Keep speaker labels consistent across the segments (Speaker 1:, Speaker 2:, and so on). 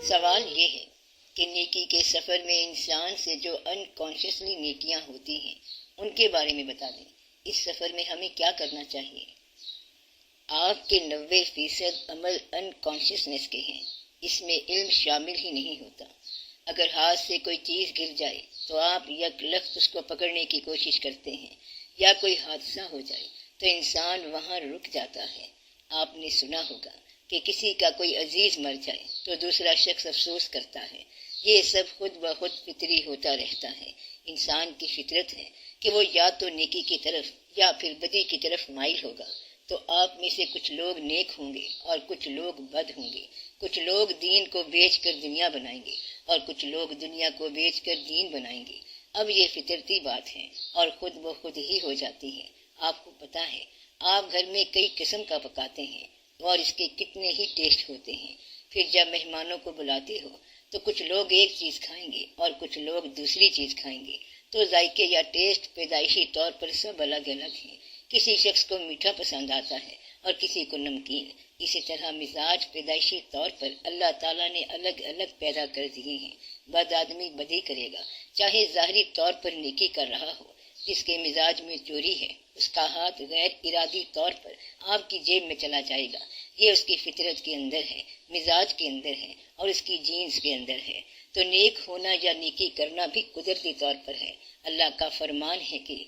Speaker 1: سوال یہ ہے کہ نیکی کے سفر میں انسان سے جو انکانشیسلی نیکیاں ہوتی ہیں ان کے بارے میں بتا دیں۔ اس سفر میں ہمیں کیا کرنا چاہیے؟ آپ کے 90% عمل انکانشیسنس کے ہیں، اس میں علم شامل ہی نہیں ہوتا۔ اگر ہاتھ سے کوئی چیز گر جائے تو آپ یک لخت اس کو پکڑنے کی کوشش کرتے ہیں، یا کوئی حادثہ ہو جائے تو انسان وہاں رک جاتا ہے۔ آپ نے سنا ہوگا کہ کسی کا کوئی عزیز مر جائے تو دوسرا شخص افسوس کرتا ہے۔ یہ سب خود بخود فطری ہوتا رہتا ہے۔ انسان کی فطرت ہے کہ وہ یا تو نیکی کی طرف یا پھر بدی کی طرف مائل ہوگا۔ تو آپ میں سے کچھ لوگ نیک ہوں گے اور کچھ لوگ بد ہوں گے۔ کچھ لوگ دین کو بیچ کر دنیا بنائیں گے اور کچھ لوگ دنیا کو بیچ کر دین بنائیں گے۔ اب یہ فطرتی بات ہے اور خود بخود ہی ہو جاتی ہے۔ آپ کو پتا ہے آپ گھر میں کئی قسم کا پکاتے ہیں اور اس کے کتنے ہی ٹیسٹ ہوتے ہیں۔ پھر جب مہمانوں کو بلاتے ہو تو کچھ لوگ ایک چیز کھائیں گے اور کچھ لوگ دوسری چیز کھائیں گے۔ تو ذائقے یا ٹیسٹ پیدائشی طور پر سب الگ الگ ہیں۔ کسی شخص کو میٹھا پسند آتا ہے اور کسی کو نمکین۔ اسی طرح مزاج پیدائشی طور پر اللہ تعالیٰ نے الگ الگ پیدا کر دیے ہیں۔ بد آدمی بدی کرے گا، چاہے ظاہری طور پر نیکی کر رہا ہو۔ جس کے مزاج میں چوری ہے اس کا ہاتھ غیر ارادی طور پر آپ کی جیب میں چلا جائے گا۔ یہ اس کی فطرت کے اندر ہے، مزاج کے اندر ہے اور اس کی جینز کے اندر ہے۔ تو نیک ہونا یا نیکی کرنا بھی قدرتی طور پر ہے۔ اللہ کا فرمان ہے کہ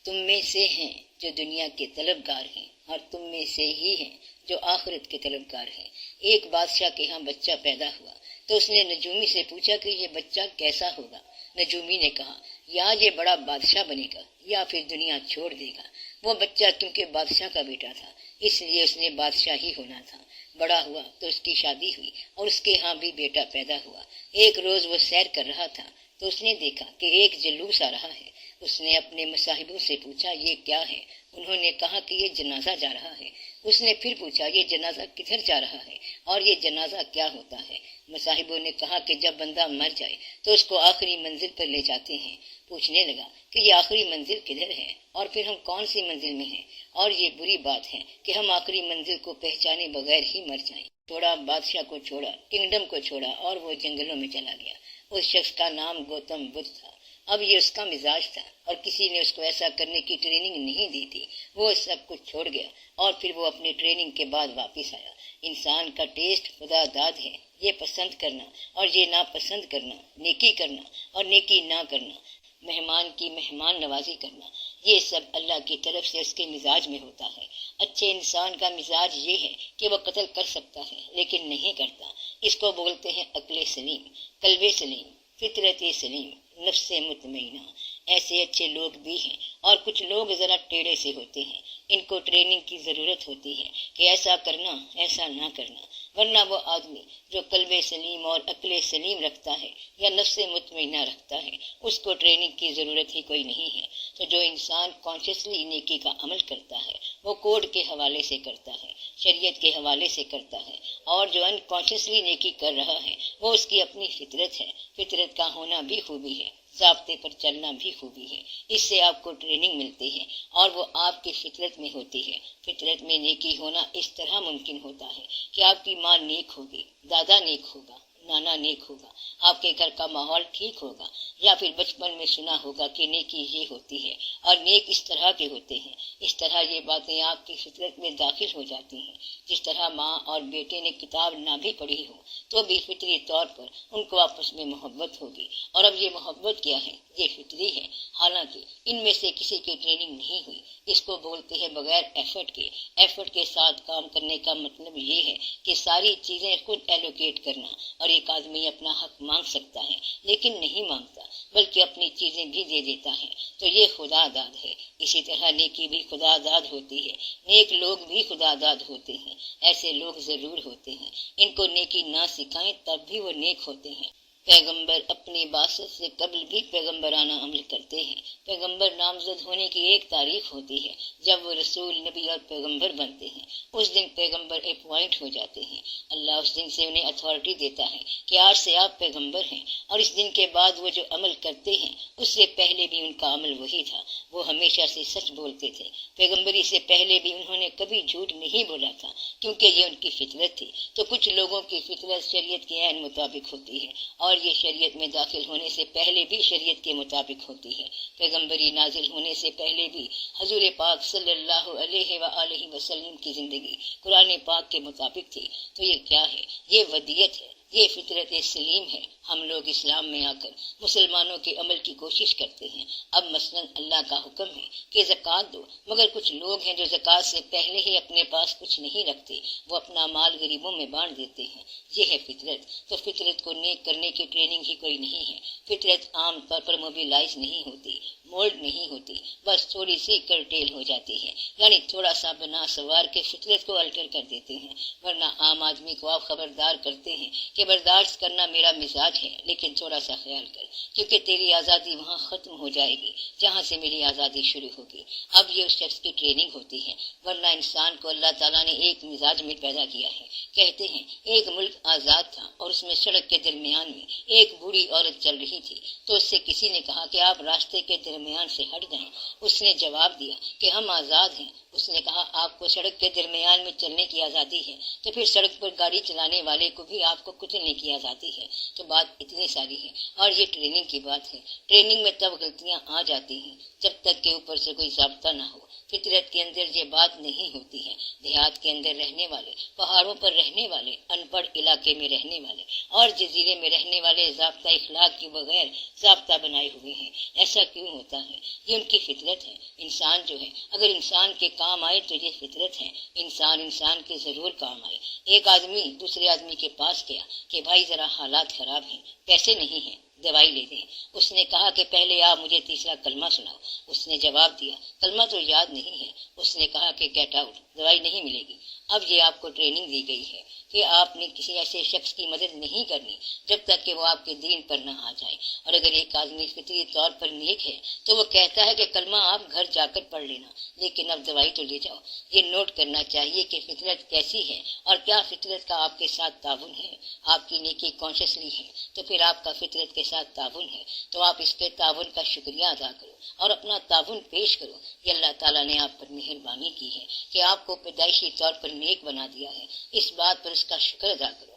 Speaker 1: تم میں سے ہیں جو دنیا کے طلبگار ہیں اور تم میں سے ہی ہیں جو آخرت کے طلبگار ہیں۔ ایک بادشاہ کے ہاں بچہ پیدا ہوا تو اس نے نجومی سے پوچھا کہ یہ بچہ کیسا ہوگا۔ نجومی نے کہا یا یہ بڑا بادشاہ بنے گا یا پھر دنیا چھوڑ دے گا۔ وہ بچہ کیونکہ بادشاہ کا بیٹا تھا اس لیے اس نے بادشاہ ہی ہونا تھا۔ بڑا ہوا تو اس کی شادی ہوئی اور اس کے ہاں بھی بیٹا پیدا ہوا۔ ایک روز وہ سیر کر رہا تھا تو اس نے دیکھا کہ ایک جلوس آ رہا ہے۔ اس نے اپنے مصاحبوں سے پوچھا یہ کیا ہے؟ انہوں نے کہا کہ یہ جنازہ جا رہا ہے۔ اس نے پھر پوچھا یہ جنازہ کدھر جا رہا ہے اور یہ جنازہ کیا ہوتا ہے؟ مصاحبوں نے کہا کہ جب بندہ مر جائے تو اس کو آخری منزل پر لے جاتے ہیں۔ پوچھنے لگا کہ یہ آخری منزل کدھر ہے اور پھر ہم کون سی منزل میں ہیں؟ اور یہ بری بات ہے کہ ہم آخری منزل کو پہچانے بغیر ہی مر جائیں۔ چھوڑا، بادشاہ کو چھوڑا، کنگڈم کو چھوڑا اور وہ جنگلوں میں چلا گیا۔ اس شخص کا نام گوتم بدھ تھا۔ اب یہ اس کا مزاج تھا اور کسی نے اس کو ایسا کرنے کی ٹریننگ نہیں دی تھی۔ وہ سب کچھ چھوڑ گیا اور پھر وہ اپنی ٹریننگ کے بعد واپس آیا۔ انسان کا ٹیسٹ خدا داد ہے، یہ پسند کرنا اور یہ ناپسند کرنا، نیکی کرنا اور نیکی نہ کرنا، مہمان کی مہمان نوازی کرنا، یہ سب اللہ کی طرف سے اس کے مزاج میں ہوتا ہے۔ اچھے انسان کا مزاج یہ ہے کہ وہ قتل کر سکتا ہے لیکن نہیں کرتا۔ اس کو بولتے ہیں عقل سلیم، قلب سلیم، فطرت سلیم، نفس مطمئنہ۔ ایسے اچھے لوگ بھی ہیں اور کچھ لوگ ذرا ٹیڑھے سے ہوتے ہیں۔ ان کو ٹریننگ کی ضرورت ہوتی ہے کہ ایسا کرنا، ایسا نہ کرنا، ورنہ وہ آدمی جو قلب سلیم اور عقل سلیم رکھتا ہے یا نفس مطمئنہ رکھتا ہے اس کو ٹریننگ کی ضرورت ہی کوئی نہیں ہے۔ تو جو انسان کانشیسلی نیکی کا عمل کرتا ہے وہ کوڈ کے حوالے سے کرتا ہے، شریعت کے حوالے سے کرتا ہے، اور جو انکانشیسلی نیکی کر رہا ہے وہ اس کی اپنی فطرت ہے۔ فطرت کا ہونا بھی خوبی ہے، ضابطے پر چلنا بھی خوبی ہے۔ اس سے آپ کو ٹریننگ ملتی ہے اور وہ آپ کی فطرت میں ہوتی ہے۔ فطرت میں نیکی ہونا اس طرح ممکن ہوتا ہے کہ آپ کی ماں نیک ہوگی، دادا نیک ہوگا، نانا نیک ہوگا، آپ کے گھر کا ماحول ٹھیک ہوگا، یا پھر بچپن میں سنا ہوگا کہ نیکی یہ ہوتی ہے اور نیک اس طرح کے ہوتے ہیں۔ اس طرح یہ باتیں آپ کی فطرت میں داخل ہو جاتی ہیں۔ جس طرح ماں اور بیٹے نے کتاب نہ بھی پڑھی ہو تو بھی فطری طور پر ان کو آپس میں محبت ہوگی۔ اور اب یہ محبت کیا ہے؟ یہ فطری ہے، حالانکہ ان میں سے کسی کی ٹریننگ نہیں ہوئی۔ اس کو بولتے ہیں بغیر ایفرٹ کے۔ ایفرٹ کے ساتھ کام کرنے کا مطلب یہ ہے کہ ساری چیزیں خود ایلوکیٹ کرنا، اور ایک آدمی اپنا حق مانگ سکتا ہے لیکن نہیں مانگتا بلکہ اپنی چیزیں بھی دے دیتا ہے، تو یہ خدا داد ہے۔ اسی طرح نیکی بھی خدا داد ہوتی ہے، نیک لوگ بھی خدا داد ہوتے ہیں۔ ایسے لوگ ضرور ہوتے ہیں، ان کو نیکی نہ سکھائیں تب بھی وہ نیک ہوتے ہیں۔ پیغمبر اپنی بعثت سے قبل بھی پیغمبرانہ عمل کرتے ہیں۔ پیغمبر نامزد ہونے کی ایک تاریخ ہوتی ہے جب وہ رسول، نبی اور پیغمبر بنتے ہیں۔ اس دن پیغمبر اپوائنٹ ہو جاتے ہیں۔ اللہ اس دن سے انہیں اتھارٹی دیتا ہے کہ آج سے آپ پیغمبر ہیں، اور اس دن کے بعد وہ جو عمل کرتے ہیں اس سے پہلے بھی ان کا عمل وہی تھا۔ وہ ہمیشہ سے سچ بولتے تھے۔ پیغمبری سے پہلے بھی انہوں نے کبھی جھوٹ نہیں بولا تھا، کیونکہ یہ ان کی فطرت تھی۔ تو کچھ لوگوں کی فطرت شریعت کے عین مطابق ہوتی ہے، اور یہ شریعت میں داخل ہونے سے پہلے بھی شریعت کے مطابق ہوتی ہے۔ پیغمبری نازل ہونے سے پہلے بھی حضور پاک صلی اللہ علیہ وآلہ وسلم کی زندگی قرآن پاک کے مطابق تھی۔ تو یہ کیا ہے؟ یہ ودیت ہے، یہ فطرت سلیم ہے۔ ہم لوگ اسلام میں آ کر مسلمانوں کے عمل کی کوشش کرتے ہیں۔ اب مثلاً اللہ کا حکم ہے کہ زکوٰۃ دو، مگر کچھ لوگ ہیں جو زکوٰۃ سے پہلے ہی اپنے پاس کچھ نہیں رکھتے، وہ اپنا مال غریبوں میں بانٹ دیتے ہیں۔ یہ ہے فطرت۔ تو فطرت کو نیک کرنے کی ٹریننگ ہی کوئی نہیں ہے۔ فطرت عام طور پر موبیلائز نہیں ہوتی، مولڈ نہیں ہوتی، بس تھوڑی سی کرٹیل ہو جاتی ہے، یعنی تھوڑا سا بنا سوار کے فطرت کو الٹر کر دیتے ہیں۔ ورنہ عام آدمی کو آپ خبردار کرتے ہیں کہ برداشت کرنا میرا مزاج ہے، لیکن تھوڑا سا خیال کر، کیونکہ تیری آزادی وہاں ختم ہو جائے گی جہاں سے میری آزادی شروع ہوگی۔ اب یہ اس شخص کی ٹریننگ ہوتی ہے، ورنہ انسان کو اللہ تعالیٰ نے ایک مزاج میں پیدا کیا ہے۔ کہتے ہیں ایک ملک آزاد تھا اور اس میں سڑک کے درمیان میں ایک بوڑھی عورت چل رہی تھی، تو اس سے کسی نے کہا کہ آپ راستے کے درمیان سے ہٹ جائیں۔ اس نے جواب دیا کہ ہم آزاد ہیں۔ اس نے کہا آپ کو سڑک کے درمیان میں چلنے کی آزادی ہے، تو پھر سڑک پر گاڑی چلانے والے کو بھی آپ کو کچلنے کی آزادی ہے۔ تو بات اتنی ساری ہے، اور یہ ٹریننگ کی بات ہے۔ ٹریننگ میں تب غلطیاں آ جاتی ہیں جب تک کہ اوپر سے کوئی ضابطہ نہ ہو۔ فطرت کے اندر یہ بات نہیں ہوتی ہے۔ دیہات کے اندر رہنے والے، پہاڑوں پر رہنے والے، ان پڑھ علاقے میں رہنے والے اور جزیرے میں رہنے والے ضابطہ اخلاق کے بغیر ضابطہ بنائے ہوئے ہیں۔ ایسا کیوں ہوتا ہے؟ یہ ان کی فطرت ہے۔ انسان جو ہے، اگر انسان کے کام آئے تو یہ فطرت ہے۔ انسان کے ضرور کام آئے۔ ایک آدمی دوسرے آدمی کے پاس گیا کہ بھائی ذرا حالات خراب ہیں، پیسے نہیں ہیں، دوائی لے دیں۔ اس نے کہا کہ پہلے آپ مجھے تیسرا کلمہ سناؤ۔ اس نے جواب دیا کلمہ تو یاد نہیں ہے۔ اس نے کہا کہ گیٹ آؤٹ، دوائی نہیں ملے گی۔ اب یہ آپ کو ٹریننگ دی گئی ہے کہ آپ نے کسی ایسے شخص کی مدد نہیں کرنی جب تک کہ وہ آپ کے دین پر نہ آ جائے۔ اور اگر ایک آدمی فطری طور پر نیک ہے تو وہ کہتا ہے کہ کلمہ آپ گھر جا کر پڑھ لینا، لیکن اب دوائی تو لے جاؤ۔ یہ نوٹ کرنا چاہیے کہ فطرت کیسی ہے، اور کیا فطرت کا آپ کے ساتھ تعاون ہے۔ آپ کی نیکی کانشیسلی ہے تو پھر آپ کا فطرت کے ساتھ تعاون ہے، تو آپ اس کے تعاون کا شکریہ ادا کرو اور اپنا تعاون پیش کرو۔ یہ اللہ تعالیٰ نے آپ پر مہربانی کی ہے کہ آپ کو پیدائشی طور پر نیک بنا دیا ہے۔ اس بات پر اس کا شکر ادا کرو۔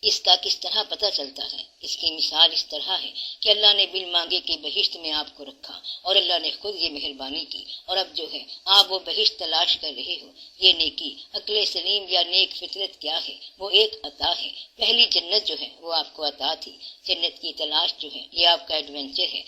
Speaker 1: اس کا کس طرح پتہ چلتا ہے؟ اس کی مثال اس طرح ہے کہ اللہ نے بن مانگے کی بہشت میں آپ کو رکھا، اور اللہ نے خود یہ مہربانی کی، اور اب جو ہے آپ وہ بہشت تلاش کر رہے ہو۔ یہ نیکی، عقل سلیم یا نیک فطرت کیا ہے؟ وہ ایک عطا ہے۔ پہلی جنت جو ہے وہ آپ کو عطا تھی۔ جنت کی تلاش جو ہے یہ آپ کا ایڈونچر ہے۔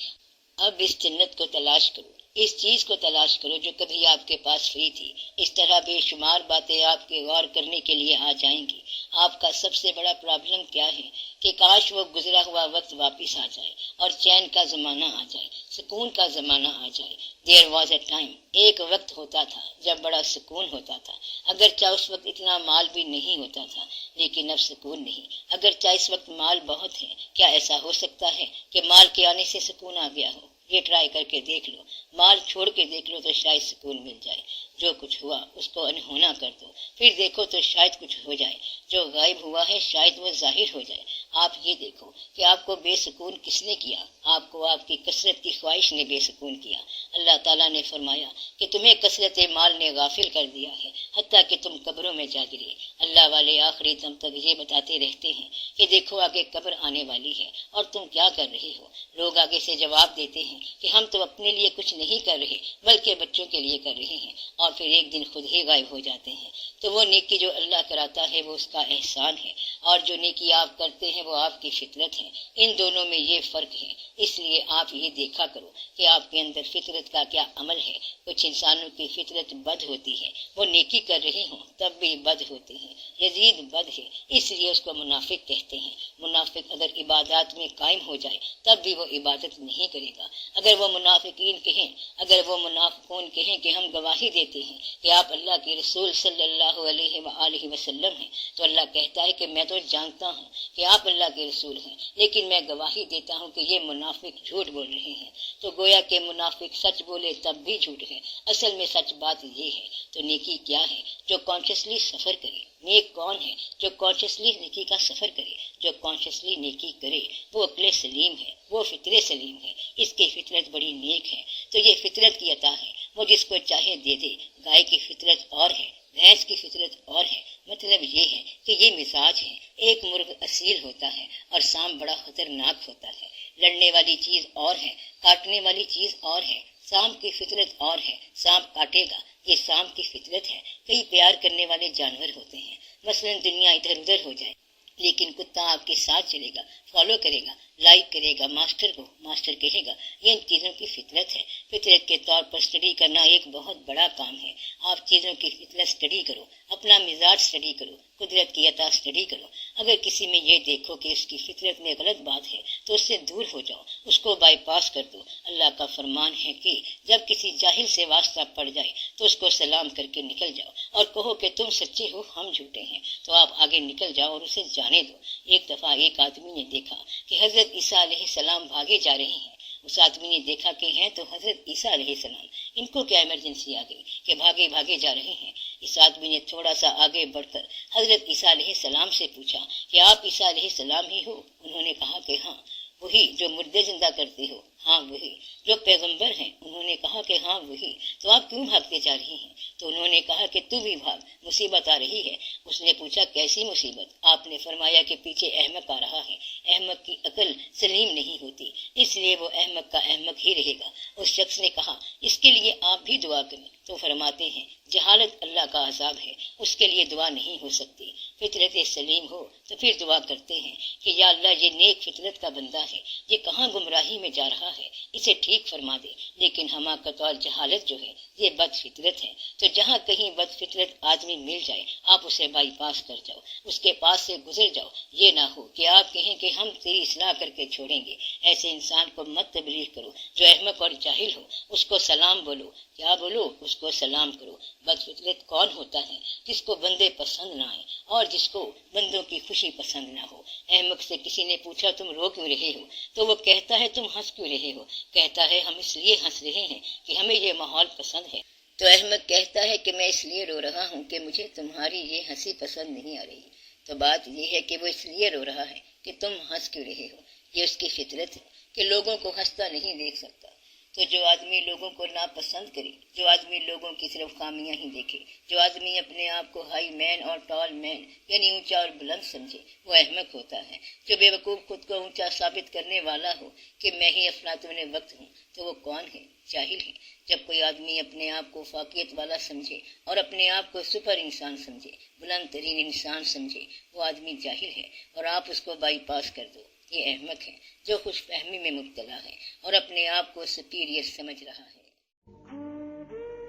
Speaker 1: اب اس جنت کو تلاش کرو، اس چیز کو تلاش کرو جو کبھی آپ کے پاس فری تھی۔ اس طرح بے شمار باتیں آپ کے غور کرنے کے لیے آ جائیں گی۔ آپ کا سب سے بڑا پرابلم کیا ہے کہ کاش وہ گزرا ہوا وقت واپس آ جائے اور چین کا زمانہ آ جائے، سکون کا زمانہ آ جائے۔ دیر واز اے ٹائم، ایک وقت ہوتا تھا جب بڑا سکون ہوتا تھا، اگرچہ اس وقت اتنا مال بھی نہیں ہوتا تھا، لیکن اب سکون نہیں۔ اگرچہ اس وقت مال بہت ہے، کیا ایسا ہو سکتا ہے کہ مال کے آنے سے سکون آ گیا ہو؟ یہ ٹرائی کر کے دیکھ لو، مال چھوڑ کے دیکھ لو تو شاید سکون مل جائے۔ جو کچھ ہوا اس کو انہونا کر دو، پھر دیکھو تو شاید کچھ ہو جائے۔ جو غائب ہوا ہے شاید وہ ظاہر ہو جائے۔ آپ یہ دیکھو کہ آپ کو بے سکون کس نے کیا؟ آپ کو آپ کی کثرت کی خواہش نے بے سکون کیا۔ اللہ تعالیٰ نے فرمایا کہ تمہیں کثرت مال نے غافل کر دیا ہے، حتیٰ کہ تم قبروں میں جا گرے۔ اللہ والے آخری دم تک یہ بتاتے رہتے ہیں کہ دیکھو آگے قبر آنے والی ہے اور تم کیا کر رہے ہو۔ لوگ آگے سے جواب دیتے ہیں کہ ہم تو اپنے لیے کچھ نہیں کر رہے بلکہ بچوں کے لیے کر رہے ہیں، اور پھر ایک دن خود ہی غائب ہو جاتے ہیں۔ تو وہ نیکی جو اللہ کراتا ہے وہ اس کا احسان ہے، اور جو نیکی آپ کرتے ہیں وہ آپ کی فطرت ہے۔ ان دونوں میں یہ فرق ہے۔ اس لیے آپ یہ دیکھا کرو کہ آپ کے اندر فطرت کا کیا عمل ہے۔ کچھ انسانوں کی فطرت بد ہوتی ہے، وہ نیکی کر رہے ہوں تب بھی بد ہوتے ہیں۔ یزید بد ہے، اس لیے اس کو منافق کہتے ہیں۔ منافق اگر عبادات میں قائم ہو جائے تب بھی وہ عبادت نہیں کرے گا، اگر وہ منافقین کہیں، اگر وہ منافقون کہیں کہ ہم گواہی دیتے ہیں کہ آپ اللہ کے رسول صلی اللہ علیہ وآلہ وسلم ہیں، تو اللہ کہتا ہے کہ میں تو جانتا ہوں کہ آپ اللہ کے رسول ہیں، لیکن میں گواہی دیتا ہوں کہ یہ منافق جھوٹ بول رہے ہیں۔ تو گویا کہ منافق سچ بولے تب بھی جھوٹ ہے، اصل میں سچ بات یہ ہے۔ تو نیکی کیا ہے؟ جو کانشیسلی سفر کرے۔ نیک کون ہے؟ جو کانشیسلی نیکی کا سفر کرے، جو کانشیسلی نیکی کرے، وہ عقل سلیم ہے، وہ فطر سلیم ہے، اس کی فطرت بڑی نیک ہے۔ تو یہ فطرت کی عطا ہے، وہ جس کو چاہے دے دے۔ گائے کی فطرت اور ہے، بھینس کی فطرت اور ہے۔ مطلب یہ ہے کہ یہ مزاج ہے۔ ایک مرغ اصیل ہوتا ہے اور سانپ بڑا خطرناک ہوتا ہے۔ لڑنے والی چیز اور ہے، کاٹنے والی چیز اور ہے۔ سانپ کی فطرت اور ہے، سانپ کاٹے گا، یہ سانپ کی فطرت ہے۔ کئی پیار کرنے والے جانور ہوتے ہیں، مثلا دنیا ادھر ادھر ہو جائے لیکن کتا آپ کے ساتھ چلے گا، فالو کرے گا، لائک کرے گا ماسٹر کو، ماسٹر کہے گا۔ یہ ان چیزوں کی فطرت ہے۔ فطرت کے طور پر اسٹڈی کرنا ایک بہت بڑا کام ہے۔ آپ چیزوں کی فطرت اسٹڈی کرو، اپنا مزاج اسٹڈی کرو، قدرت کی عطا اسٹڈی کرو۔ اگر کسی میں یہ دیکھو کہ اس کی فطرت میں غلط بات ہے تو اس سے دور ہو جاؤ، اس کو بائی پاس کر دو۔ اللہ کا فرمان ہے کہ جب کسی جاہل سے واسطہ پڑ جائے تو اس کو سلام کر کے نکل جاؤ اور کہو کہ تم سچے ہو، ہم جھوٹے ہیں، تو آپ آگے نکل جاؤ اور اسے جانے دو۔ ایک دفعہ ایک آدمی نے دیکھا کہ حضرت عیسیٰ علیہ السلام بھاگے جا رہے ہیں۔ اس آدمی نے دیکھا کہ ہیں تو حضرت عیسیٰ علیہ السلام، ان کو کیا ایمرجنسی آ گئی کہ بھاگے بھاگے جا رہے ہیں۔ اس آدمی نے تھوڑا سا آگے بڑھ کر حضرت عیسیٰ علیہ السلام سے پوچھا کہ آپ عیسیٰ علیہ السلام ہی ہو؟ انہوں نے کہا کہ ہاں۔ وہی جو مردے زندہ کرتے ہو؟ ہاں وہی۔ جو پیغمبر ہیں؟ انہوں نے کہا کہ ہاں وہی۔ تو آپ کیوں بھاگتے جا رہی ہیں؟ تو انہوں نے کہا کہ تو بھی بھاگ، مصیبت آ رہی ہے۔ اس نے پوچھا کیسی مصیبت؟ آپ نے فرمایا کہ پیچھے احمق آ رہا ہے، احمق کی عقل سلیم نہیں ہوتی، اس لیے وہ احمق کا احمق ہی رہے گا۔ اس شخص نے کہا اس کے لیے آپ بھی دعا کریں، تو فرماتے ہیں جہالت اللہ کا عذاب ہے، اس کے لیے دعا نہیں ہو سکتی۔ فطرت سلیم ہو تو پھر دعا کرتے ہیں کہ یا اللہ یہ نیک فطرت کا بندہ ہے، یہ کہاں گمراہی میں جا رہا ہے، اسے ٹھیک فرما دے۔ لیکن حماقت اور جہالت جو ہے یہ بد فطرت ہے۔ تو جہاں کہیں بد فطرت آدمی مل جائے آپ اسے بائی پاس کر جاؤ، اس کے پاس سے گزر جاؤ۔ یہ نہ ہو کہ آپ کہیں کہ ہم تیری اصلاح کر کے چھوڑیں گے۔ ایسے انسان کو مت تبلیغ کرو جو احمق اور جاہل ہو، اس کو سلام بولو۔ کیا بولو؟ اس کو سلام کرو۔ بد فطرت کون ہوتا ہے؟ جس کو بندے پسند نہ آئے اور جس کو بندوں کی خوشی پسند نہ ہو۔ احمق سے کسی نے پوچھا تم رو کیوں رہے ہو؟ تو وہ کہتا ہے تم ہنس کیوں رہے ہو؟ کہتا ہے ہم اس لیے ہنس رہے ہیں کہ ہمیں یہ ماحول پسند ہے۔ تو احمق کہتا ہے کہ میں اس لیے رو رہا ہوں کہ مجھے تمہاری یہ ہنسی پسند نہیں آ رہی۔ تو بات یہ ہے کہ وہ اس لیے رو رہا ہے کہ تم ہنس کیوں رہے ہو۔ یہ اس کی فطرت ہے کہ لوگوں کو ہنستا نہیں دیکھ سکتا۔ تو جو آدمی لوگوں کو ناپسند کرے، جو آدمی لوگوں کی صرف خامیاں ہی دیکھے، جو آدمی اپنے آپ کو ہائی مین اور ٹال مین یعنی اونچا اور بلند سمجھے، وہ احمق ہوتا ہے۔ جو بے وقوف خود کو اونچا ثابت کرنے والا ہو کہ میں ہی افلاطون وقت ہوں، تو وہ کون ہے؟ جاہل ہے۔ جب کوئی آدمی اپنے آپ کو فاقیت والا سمجھے اور اپنے آپ کو سپر انسان سمجھے، بلند ترین انسان سمجھے، وہ آدمی جاہل ہے اور آپ اس کو بائی پاس کر دو۔ یہ احمق ہے جو خوش فہمی میں مبتلا ہے اور اپنے آپ کو سپیریئر سمجھ رہا ہے۔